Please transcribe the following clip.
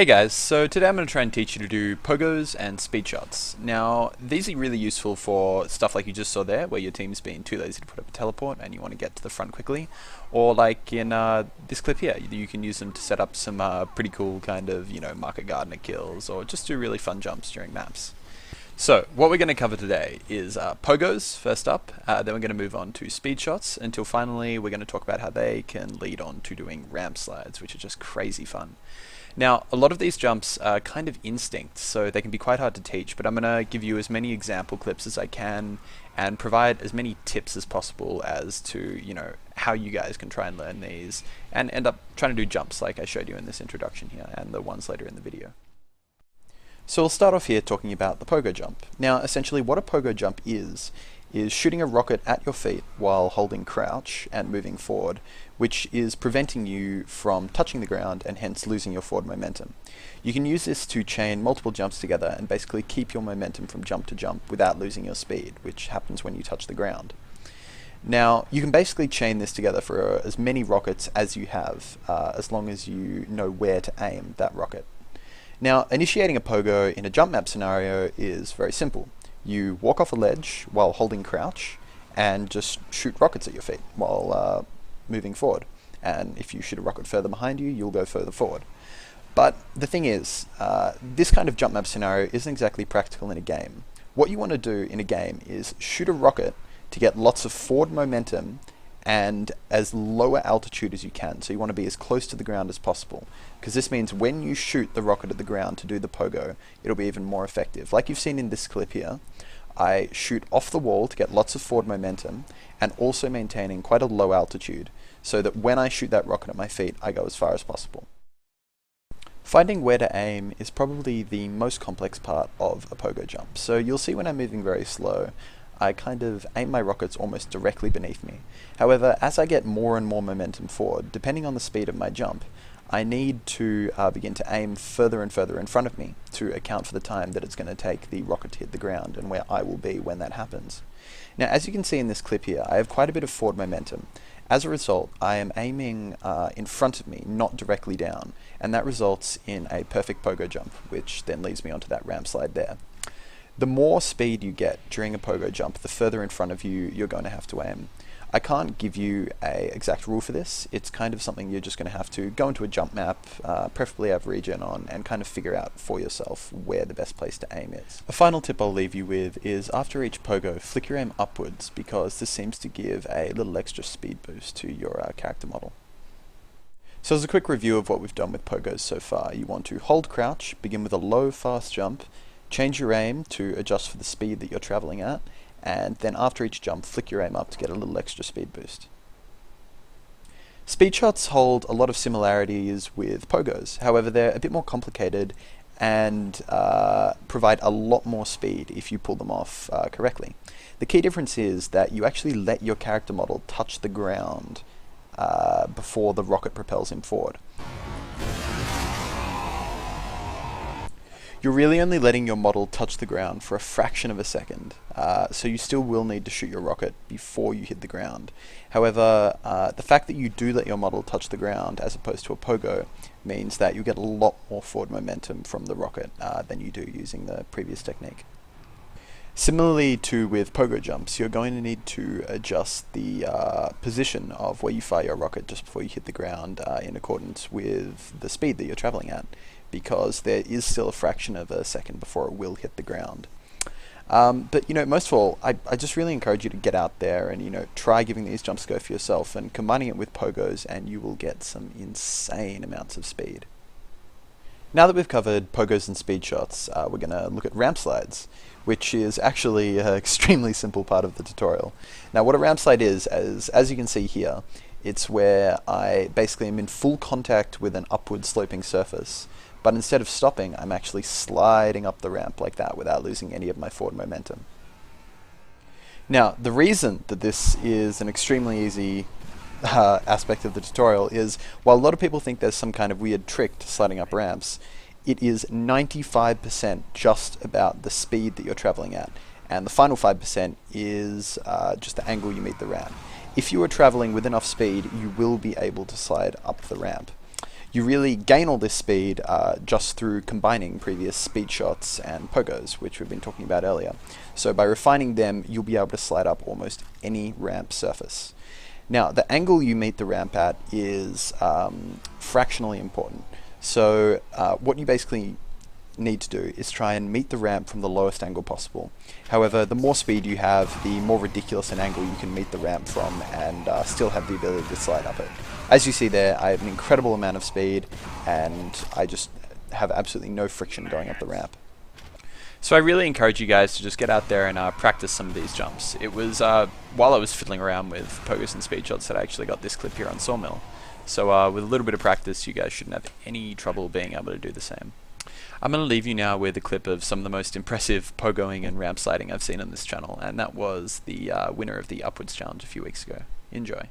Hey guys, so today I'm going to try and teach you to do pogos and speed shots. Now, these are really useful for stuff like you just saw there, where your team's being too lazy to put up a teleport and you want to get to the front quickly. Or like in this clip here, you can use them to set up some pretty cool kind of, market gardener kills, or just do really fun jumps during maps. So, what we're going to cover today is pogos, first up, then we're going to move on to speed shots, until finally we're going to talk about how they can lead on to doing ramp slides, which are just crazy fun. Now, a lot of these jumps are kind of instinct, so they can be quite hard to teach, but I'm going to give you as many example clips as I can and provide as many tips as possible as to, how you guys can try and learn these and end up trying to do jumps like I showed you in this introduction here and the ones later in the video. So we'll start off here talking about the pogo jump. Now, essentially what a pogo jump is shooting a rocket at your feet while holding crouch and moving forward, which is preventing you from touching the ground and hence losing your forward momentum. You can use this to chain multiple jumps together and basically keep your momentum from jump to jump without losing your speed, which happens when you touch the ground. Now, you can basically chain this together for as many rockets as you have, as long as you know where to aim that rocket. Now, initiating a pogo in a jump map scenario is very simple. You walk off a ledge while holding crouch and just shoot rockets at your feet while moving forward. And if you shoot a rocket further behind you, you'll go further forward. But the thing is, this kind of jump map scenario isn't exactly practical in a game. What you want to do in a game is shoot a rocket to get lots of forward momentum and as lower altitude as you can. So you want to be as close to the ground as possible, because this means when you shoot the rocket at the ground to do the pogo, it'll be even more effective. Like you've seen in this clip here, I shoot off the wall to get lots of forward momentum and also maintaining quite a low altitude so that when I shoot that rocket at my feet, I go as far as possible. Finding where to aim is probably the most complex part of a pogo jump. So you'll see when I'm moving very slow, I kind of aim my rockets almost directly beneath me. However, as I get more and more momentum forward, depending on the speed of my jump, I need to begin to aim further and further in front of me to account for the time that it's going to take the rocket to hit the ground and where I will be when that happens. Now, as you can see in this clip here, I have quite a bit of forward momentum. As a result, I am aiming in front of me, not directly down, and that results in a perfect pogo jump, which then leads me onto that ramp slide there. The more speed you get during a pogo jump, the further in front of you you're going to have to aim. I can't give you an exact rule for this. It's kind of something you're just going to have to go into a jump map, preferably have regen on, and kind of figure out for yourself where the best place to aim is. A final tip I'll leave you with is after each pogo, flick your aim upwards, because this seems to give a little extra speed boost to your character model. So as a quick review of what we've done with pogos so far, you want to hold crouch, begin with a low, fast jump, change your aim to adjust for the speed that you're traveling at, and then after each jump, flick your aim up to get a little extra speed boost. Speed shots hold a lot of similarities with pogos, however they're a bit more complicated and provide a lot more speed if you pull them off correctly. The key difference is that you actually let your character model touch the ground before the rocket propels him forward. You're really only letting your model touch the ground for a fraction of a second, so you still will need to shoot your rocket before you hit the ground. However, the fact that you do let your model touch the ground as opposed to a pogo means that you get a lot more forward momentum from the rocket than you do using the previous technique. Similarly to with pogo jumps, you're going to need to adjust the position of where you fire your rocket just before you hit the ground in accordance with the speed that you're traveling at, because there is still a fraction of a second before it will hit the ground. But most of all, I just really encourage you to get out there and try giving these jumps a go for yourself and combining it with pogos, and you will get some insane amounts of speed. Now that we've covered pogos and speed shots, we're going to look at ramp slides, which is actually an extremely simple part of the tutorial. Now what a ramp slide is, as you can see here, it's where I basically am in full contact with an upward sloping surface, but instead of stopping, I'm actually sliding up the ramp like that without losing any of my forward momentum. Now, the reason that this is an extremely easy aspect of the tutorial is, while a lot of people think there's some kind of weird trick to sliding up ramps, it is 95% just about the speed that you're traveling at, and the final 5% is just the angle you meet the ramp. If you are traveling with enough speed, you will be able to slide up the ramp. You really gain all this speed just through combining previous speed shots and pogos, which we've been talking about earlier. So by refining them, you'll be able to slide up almost any ramp surface. Now, the angle you meet the ramp at is fractionally important. So what you basically need to do is try and meet the ramp from the lowest angle possible. However, the more speed you have, the more ridiculous an angle you can meet the ramp from and still have the ability to slide up it. As you see there, I have an incredible amount of speed and I just have absolutely no friction going up the ramp. So I really encourage you guys to just get out there and practice some of these jumps. It was while I was fiddling around with Pogos and Speedshots that I actually got this clip here on Sawmill. So with a little bit of practice, you guys shouldn't have any trouble being able to do the same. I'm going to leave you now with a clip of some of the most impressive pogoing and ramp sliding I've seen on this channel, and that was the winner of the Upwards Challenge a few weeks ago. Enjoy.